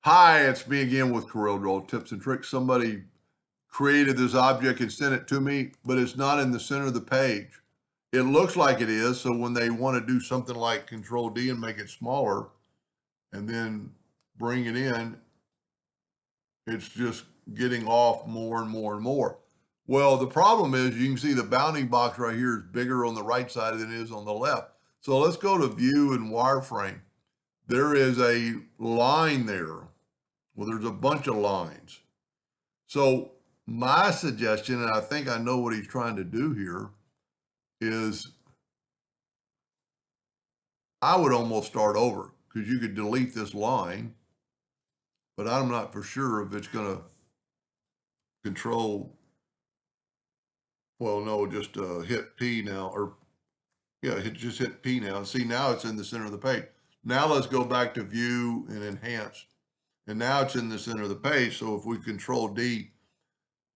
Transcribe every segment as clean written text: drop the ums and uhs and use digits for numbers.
Hi, it's me again with Corel Draw Tips and Tricks. Somebody created this object and sent it to me, but it's not in the center of the page. It looks like it is, so when they want to do something like Control D and make it smaller and then bring it in, it's just getting off more and more and more. Well, the problem is you can see the bounding box right here is bigger on the right side than it is on the left. So let's go to View and Wireframe. There is a line there. Well, there's a bunch of lines. So my suggestion, and I think I know what he's trying to do here, is I would almost start over because you could delete this line, but I'm not for sure if it's going to control. Well, no, just hit P now, or yeah, just hit P now. See, now it's in the center of the page. Now let's go back to View and Enhance. And now it's in the center of the page. So if we Control D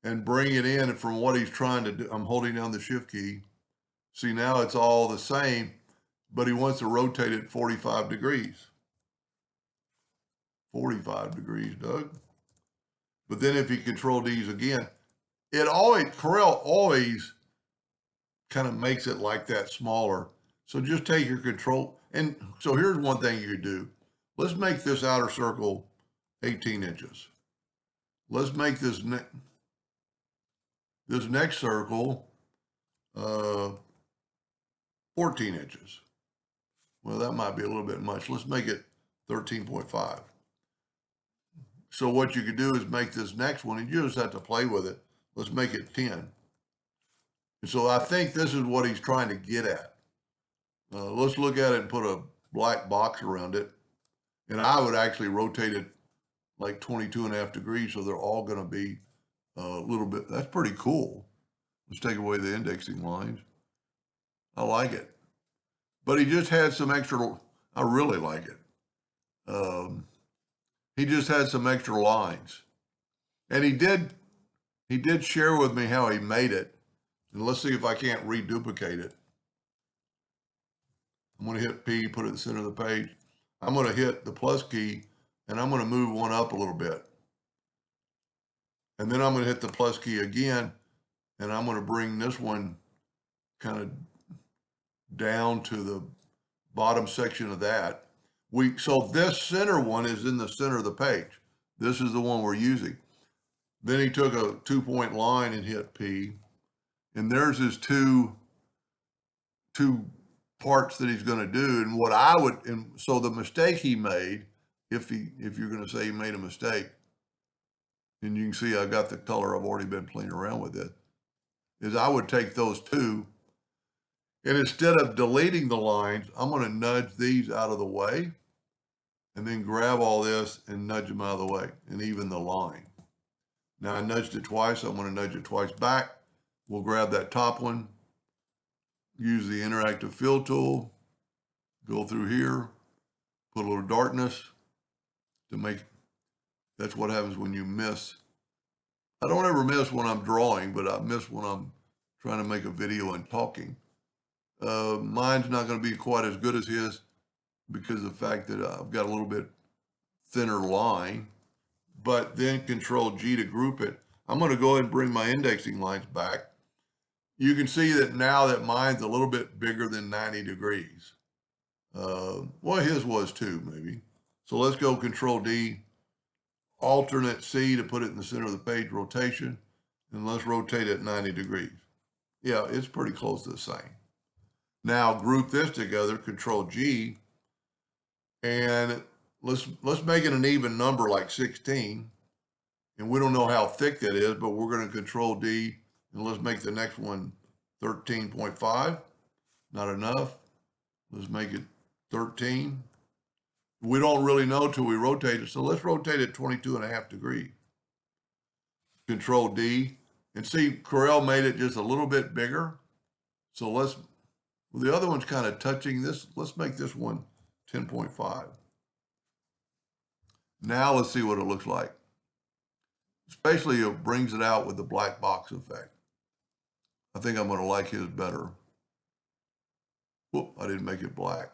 and bring it in from what he's trying to do, I'm holding down the Shift key. See, now it's all the same, but he wants to rotate it 45 degrees. 45 degrees, Doug. But then if you Control D's again, Corel always kind of makes it like that smaller. So just take your control. And so here's one thing you could do. Let's make this outer circle 18 inches. Let's make this next circle 14 inches. Well, that might be a little bit much. Let's make it 13.5. So what you could do is make this next one, and you just have to play with it. Let's make it 10. And so I think this is what he's trying to get at. Let's look at it and put a black box around it. And I would actually rotate it like 22.5 degrees, so they're all going to be a little bit. That's pretty cool. Let's take away the indexing lines. I like it. But he just had some extra, I really like it. He just had some extra lines. And he did share with me how he made it. And let's see if I can't reduplicate it. I'm going to hit P, put it in the center of the page. I'm going to hit the plus key, and I'm going to move one up a little bit. And then I'm going to hit the plus key again, and I'm going to bring this one kind of down to the bottom section of that. So this center one is in the center of the page. This is the one we're using. Then he took a 2-point line and hit P, and there's his two parts that he's going to do. And what I would, and so the mistake he made, if you're going to say he made a mistake, and you can see I got the color, I've already been playing around with it, is I would take those two, and instead of deleting the lines, I'm going to nudge these out of the way, and then grab all this and nudge them out of the way, and even the line. Now I nudged it twice, I'm going to nudge it twice back. We'll grab that top one, use the interactive fill tool, go through here, put a little darkness to make, that's what happens when you miss. I don't ever miss when I'm drawing, but I miss when I'm trying to make a video and talking. Mine's not going to be quite as good as his because of the fact that I've got a little bit thinner line, but then Control G to group it. I'm going to go ahead and bring my indexing lines back. You can see that now that mine's a little bit bigger than 90 degrees. Well, his was too, maybe. So let's go Control D, alternate C to put it in the center of the page rotation, and let's rotate it 90 degrees. Yeah, it's pretty close to the same. Now group this together, Control G, and let's make it an even number like 16. And we don't know how thick that is, but we're going to Control D, and let's make the next one 13.5. Not enough. Let's make it 13. We don't really know till we rotate it, so let's rotate it 22.5 degrees. Control D, and see, Corel made it just a little bit bigger. So well, the other one's kind of touching this. Let's make this one 10.5. Now let's see what it looks like. Especially it brings it out with the black box effect. I think I'm going to like his better. Whoop, I didn't make it black.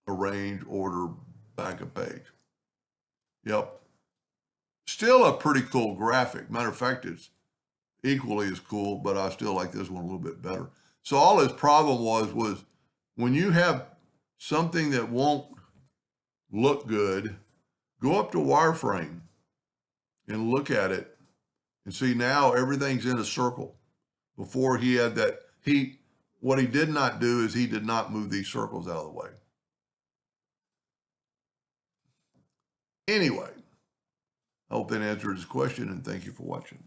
Arrange, order, back a page. Yep. Still a pretty cool graphic. Matter of fact, it's equally as cool, but I still like this one a little bit better. So all his problem was when you have something that won't look good, go up to wireframe and look at it and see now everything's in a circle. Before he had that, what he did not do is he did not move these circles out of the way. Anyway, I hope that answered his question, and thank you for watching.